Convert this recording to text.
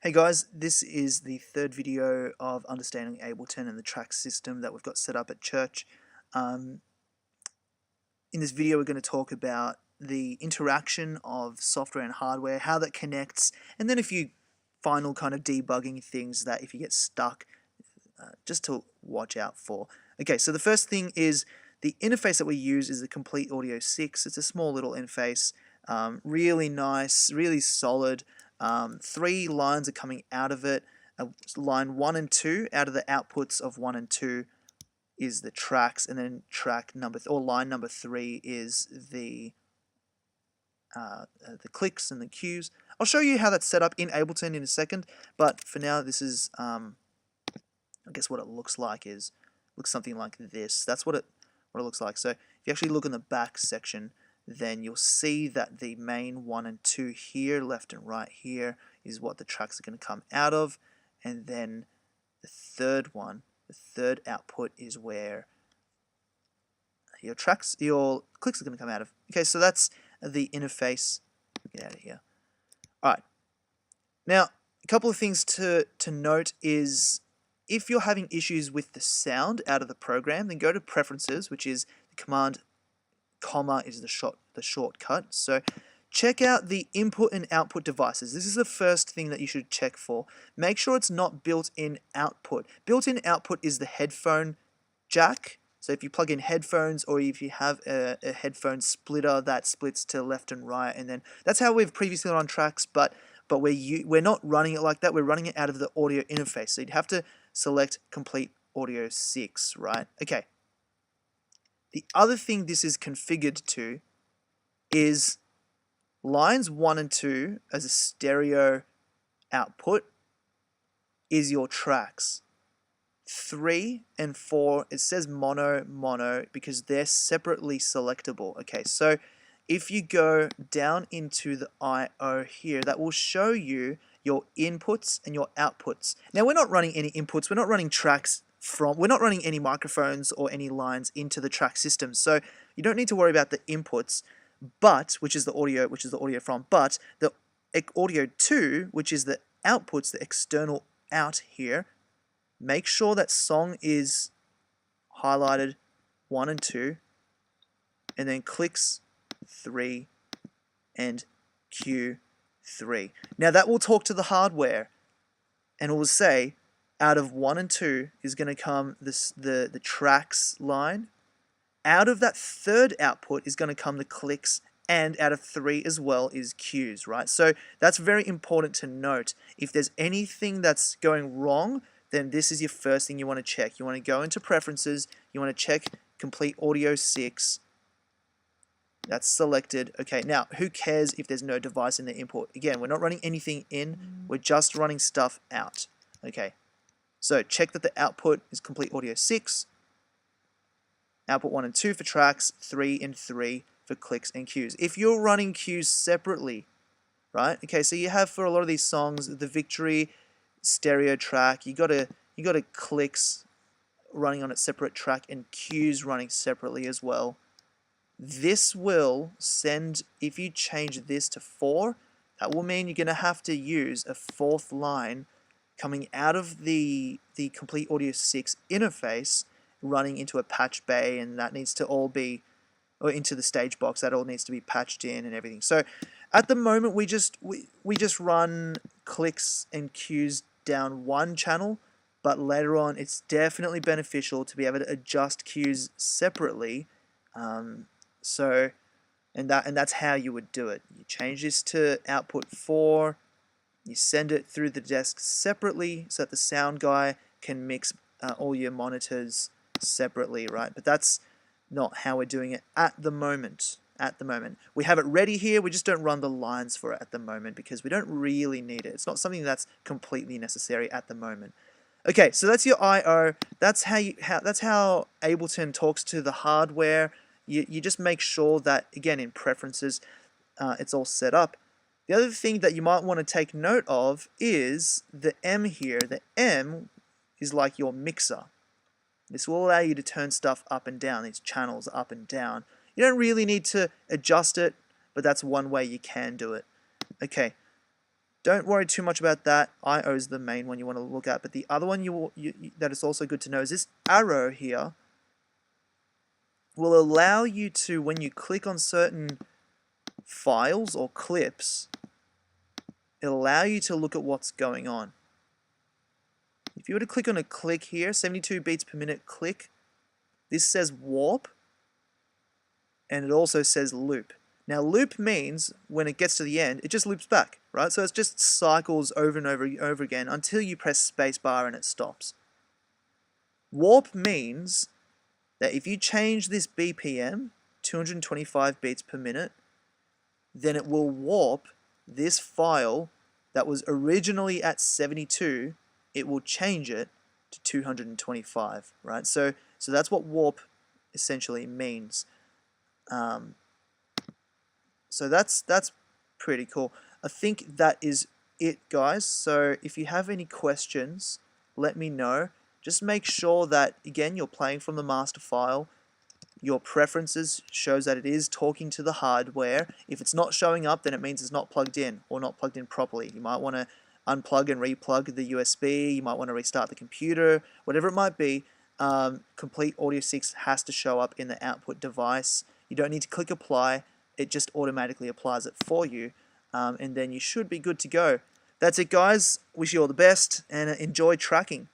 Hey guys, this is the third video of understanding Ableton and the track system that we've got set up at church. Um, in this video we're going to talk about the interaction of software and hardware, how that connects, and then a few final kind of debugging things that if you get stuck, just to watch out for. Okay, so the first thing is the interface that we use is the Complete Audio 6. It's a small little interface, really nice, really solid. 3 lines are coming out of it. Line 1 and 2, out of the outputs of 1 and 2 is the tracks, and then line number 3 is the clicks and the cues. I'll show you how that's set up in Ableton in a second, but for now this is I guess what it looks something like this. That's what it looks like. So if you actually look in the back section, then you'll see that the main 1 and 2 here, left and right here, is what the tracks are going to come out of, and then the third output is where your clicks are going to come out of. Okay, so that's the interface. Get out of here. Alright, now a couple of things to note is if you're having issues with the sound out of the program, then go to Preferences, which is the command comma is the shortcut. So check out the input and output devices. This is the first thing that you should check for. Make sure it's not built-in output. Built-in output is the headphone jack. So if you plug in headphones, or if you have a headphone splitter that splits to left and right, and then that's how we've previously run tracks, but we're not running it like that. We're running it out of the audio interface. So you'd have to select Complete Audio 6, right? Okay. The other thing this is configured to is lines 1 and 2 as a stereo output is your tracks. 3 and 4, it says mono because they're separately selectable. Okay, so if you go down into the I/O here, that will show you your inputs and your outputs. Now we're not running any inputs, we're not running we're not running any microphones or any lines into the track system, so you don't need to worry about the inputs, which is the audio from, but the audio 2, which is the outputs, the external out here, make sure that song is highlighted 1 and 2, and then clicks 3 and cue 3. Now that will talk to the hardware, and it will say out of 1 and 2 is going to come the tracks line. Out of that third output is going to come the clicks, and out of 3 as well is cues, right? So that's very important to note. If there's anything that's going wrong, then this is your first thing you want to check. You want to go into Preferences, you want to check Complete Audio 6. That's selected. Okay, now who cares if there's no device in the input? Again, we're not running anything in, we're just running stuff out. Okay, so check that the output is Complete Audio 6, output 1 and 2 for tracks, 3 and 3 for clicks and cues. If you're running cues separately, right? Okay, so you have for a lot of these songs the Victory stereo track, you got a clicks running on a separate track and cues running separately as well. This will send, if you change this to 4, that will mean you're going to have to use a 4th line coming out of the Complete Audio 6 interface running into a patch bay, and that needs to all be, or into the stage box, that all needs to be patched in and everything. So at the moment we just run clicks and cues down one channel, but later on it's definitely beneficial to be able to adjust cues separately. And that's how you would do it. You change this to output 4, you send it through the desk separately so that the sound guy can mix all your monitors separately, right? But that's not how we're doing it at the moment. We have it ready here, we just don't run the lines for it at the moment because we don't really need it. It's not something that's completely necessary at the moment. Okay, so that's your I/O. That's how Ableton talks to the hardware. You just make sure that, again, in Preferences, it's all set up. The other thing that you might want to take note of is the M here. The M is like your mixer. This will allow you to turn stuff up and down, these channels up and down. You don't really need to adjust it, but that's one way you can do it. Okay, Don't worry too much about that. I/O is the main one you want to look at, but the other one that is also good to know is this arrow here will allow you to, when you click on certain files or clips, it'll allow you to look at what's going on. If you were to click on a click here, 72 beats per minute click, this says warp, and it also says loop. Now loop means when it gets to the end, it just loops back, right? So it just cycles over and over again until you press spacebar and it stops. Warp means that if you change this BPM, 225 beats per minute, then it will warp this file that was originally at 72, it will change it to 225, right? So that's what warp essentially means. So that's pretty cool. I think that is it, guys. So if you have any questions, let me know. Just make sure that, again, you're playing from the master file. Your preferences shows that it is talking to the hardware. If it's not showing up, then it means it's not plugged in or not plugged in properly. You might want to unplug and replug the USB. You might want to restart the computer. Whatever it might be, Complete Audio 6 has to show up in the output device. You don't need to click apply. It just automatically applies it for you. And then you should be good to go. That's it, guys. Wish you all the best and enjoy tracking.